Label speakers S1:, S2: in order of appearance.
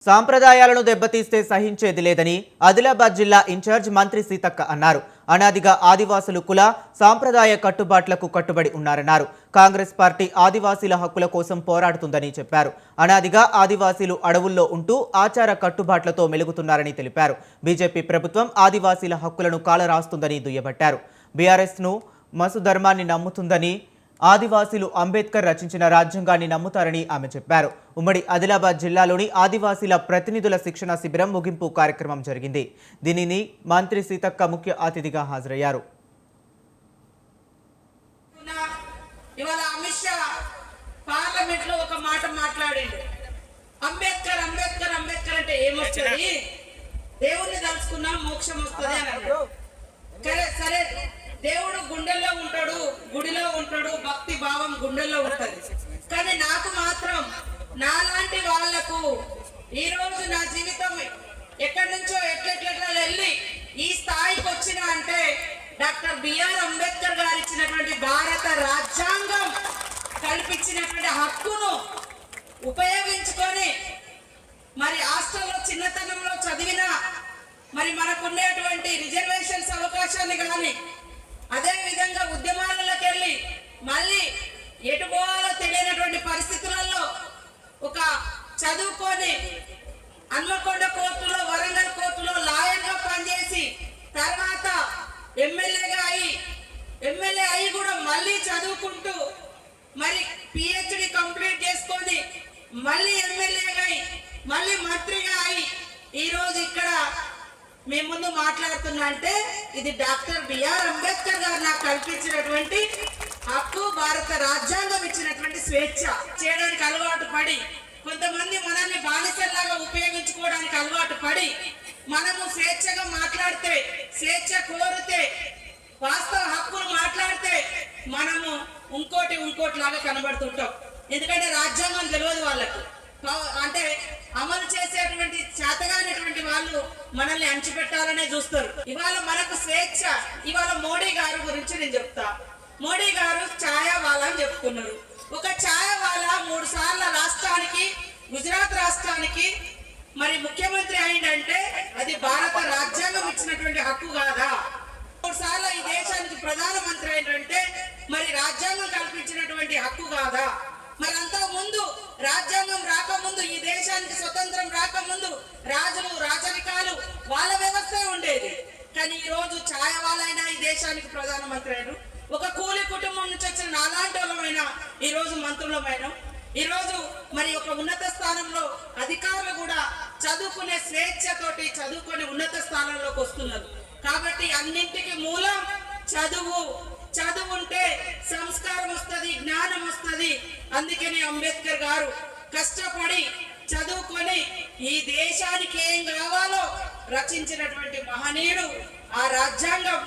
S1: సాంప్రదాయాలను దెబ్బతీస్తే సహించేది లేదని ఆదిలాబాద్ జిల్లా ఇన్ఛార్జ్ మంత్రి సీతక్క అన్నారు. అనాదిగా ఆదివాసులు కుల సాంప్రదాయ కట్టుబాట్లకు కట్టుబడి ఉన్నారన్నారు. కాంగ్రెస్ పార్టీ ఆదివాసీల హక్కుల కోసం పోరాడుతుందని చెప్పారు. అనాదిగా ఆదివాసీలు అడవుల్లో ఉంటూ ఆచార కట్టుబాట్లతో మెలుగుతున్నారని తెలిపారు. బీజేపీ ప్రభుత్వం ఆదివాసీల హక్కులను కాలరాస్తుందని దుయ్యబట్టారు. బీఆర్ఎస్ను మసు ధర్మాన్ని నమ్ముతుందని, ఆదివాసీలు అంబేద్కర్ రచించిన రాజ్యాంగాన్ని నమ్ముతారని ఆమె చెప్పారు. ఉమ్మడి ఆదిలాబాద్ జిల్లాలోని ఆదివాసీల ప్రతినిధుల శిక్షణ శిబిరం ముగింపు కార్యక్రమం జరిగింది. దీనిని మంత్రి సీతక్క ముఖ్య అతిథిగా హాజరయ్యారు.
S2: దేవుడు గుండెల్లో ఉంటాడు, గుడిలో ఉంటాడు, భక్తి భావం గుండెల్లో ఉంటది. కానీ నాకు మాత్రం నాలాంటి వాళ్లకు ఈ రోజు నా జీవితం ఎక్కడి నుంచో ఎట్లెట్లా వెళ్ళి ఈ స్థాయికి వచ్చిన అంటే డాక్టర్ బిఆర్ అంబేద్కర్ గారు ఇచ్చినటువంటి భారత రాజ్యాంగం కల్పించినటువంటి హక్కును ఉపయోగించుకొని మరి హాస్టల్లో చిన్నతనంలో చదివిన మరి మనకున్నటువంటి రిజర్వేషన్స్ అవకాశాన్ని కానీ అదే విధంగా ఉద్యమాలకు వెళ్ళి మళ్ళీ ఎటు పోవాలో తెలియనటువంటి పరిస్థితులలో ఒక చదువుకొని హన్మకొండ కోర్టులో, వరంగల్ కోర్టులో లాయర్గా పనిచేసి తర్వాత ఎమ్మెల్యే అయి కూడా మళ్ళీ చదువుకుంటూ మరి పిహెచ్డి కంప్లీట్ చేసుకొని మళ్ళీ ఎమ్మెల్యేగా అయి మళ్ళీ మంత్రిగా అయి ఈరోజు ఇక్కడ మేము ముందు మాట్లాడుతున్నా అంటే ఇది డాక్టర్ బిఆర్ అంబేద్కర్ గారు నాకు కల్పించినటువంటి హక్కు, భారత రాజ్యాంగం ఇచ్చినటువంటి స్వేచ్ఛ. చేయడానికి అలవాటు పడి కొంతమంది మనల్ని బానిసల్లాగా ఉపయోగించుకోవడానికి అలవాటు పడి మనము స్వేచ్ఛగా మాట్లాడితే, స్వేచ్ఛ కోరితే, వాస్తవ హక్కులు మాట్లాడితే మనము ఇంకోటి లాగా కనబడుతుంటాం. ఎందుకంటే రాజ్యాంగం తెలియదు వాళ్ళకు, అంటే అమలు చేసేటువంటి చేతగానేటువంటి వాళ్ళు మనల్ని అణచిపెట్టాలనే చూస్తారు. ఇవాళ మనకు స్వేచ్ఛ. ఇవాళ మోడీ గారి గురించి నేను చెప్తా. మోడీ గారు ఛాయావాలా అని చెప్పుకున్నారు. ఒక ఛాయావాలా 3 సార్ల రాష్ట్రానికి, గుజరాత్ రాష్ట్రానికి మరి ముఖ్యమంత్రి అయిందంటే అది భారత రాజ్యాంగం ఇచ్చినటువంటి హక్కు కాదా? 3 సార్ల ఈ దేశానికి ప్రధానమంత్రి అయిందంటే మరి రాజ్యాంగం కల్పించినటువంటి హక్కు కాదా? మరి అంతకు ముందు రాజ్యాంగం రాకముందు, ఈ దేశానికి స్వతంత్రం రాకముందు రాజులు, రాజరికాలు వాళ్ళ వ్యవస్థే ఉండేది. కానీ ఈ రోజు ఛాయవాళ్ళైనా ఈ దేశానికి ప్రధానమంత్రి అయినారు. ఒక కూలి కుటుంబం నుంచి వచ్చిన నాలాంటి వాళ్ళమైనా ఈ రోజు మంత్రులమైన, ఈ రోజు మరి ఒక ఉన్నత స్థానంలో అధికారులు కూడా చదువుకునే స్వేచ్ఛతోటి చదువుకొని ఉన్నత స్థానంలోకి వస్తున్నారు. కాబట్టి అన్నింటికి మూలం చదువు. చదువు ఉంటే సంస్కారం వస్తుంది, జ్ఞానం వస్తుంది. అందుకని అంబేద్కర్ గారు కష్టపడి చదువుకొని ఈ దేశానికి ఏం కావాలో రచించినటువంటి మహనీయుడు. ఆ రాజ్యాంగం